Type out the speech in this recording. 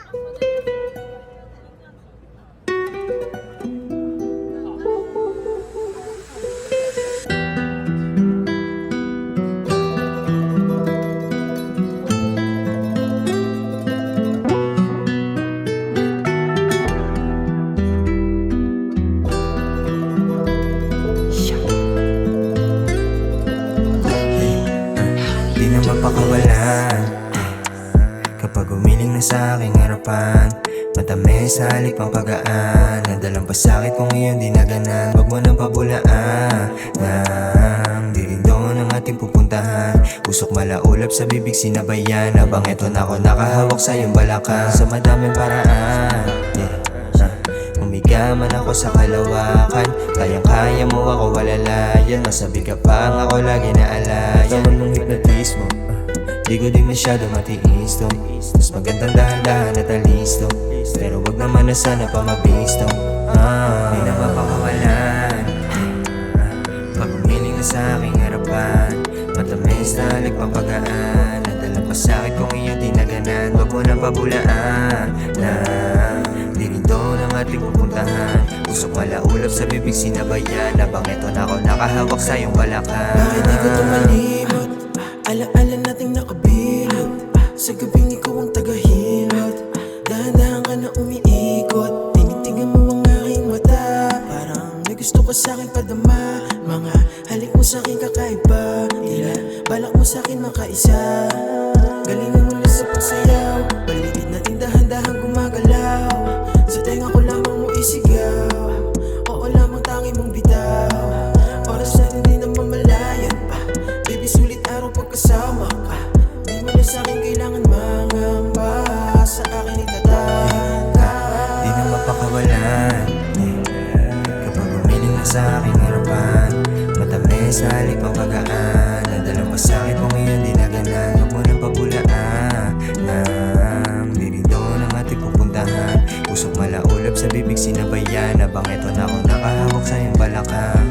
Di na mapakawalan kapag umiling na sa aking harapan. Matamis na halik pang pagaan, nadalang pasakit kung iyong dinaganan. Wag mo nang pabulaan nang di rin doon ang ating pupuntahan. Usok malaulap sa bibig sinabayan, habang eto na ako nakahawak sa iyong balakang. Sa madaming paraan, umiga man ako sa kalawakan, kayang-kaya mo ako walalayan. Masabi ka pa ako lagi na alayan. Tawag mong hipnotismo, di ko din masyado matiis to. Mas magandang dahan-dahan at alisto, pero wag naman na sana pa mabisto. Di na mapakawalan pag umiling na sa aking harapan. Matamis na halik pang pagaan, nadalang pasakit kung iyong dinaganan. Wag mo nang pabulaan na di rin doon ang ating pupuntahan. Usok malaulap sa bibig sinabayan, habang eto na ako nakahawak sa iyong balakang. Bakit di ko tumalimot? Alaala nating nakabilot, sa gabing ikaw ang tagahilot. Dahan-dahan ka na umiikot, tinitingnan mo ang aking mata. Parang may gusto ka sa'kin padama, mga halik mo sa'kin kakaiba. Tila balak mo sa'kin makaisa, galingan mo lang sa pagsayaw. Paligid natin dahan-dahan gumagalaw, sa tenga ko lamang mo isigaw. Oo lamang tangi mong bitaw, oras natin di na mamalayan pa. Baby sulit araw pagkasama ka, di mo na sa'kin kailangan mangamba. Sa akin itatahan ka, di na mapakawalan kapag umiling na sa aking harapan. Matamis na halik pang pagaan, nadalang pasakit kung iyong dinaganan. Huwag mo nang pabulaan nang di rin doon ang ating pupuntahan. Usok malaulap sa bibig sinabayan, habang eto na ako nakahawak sa iyong balakang.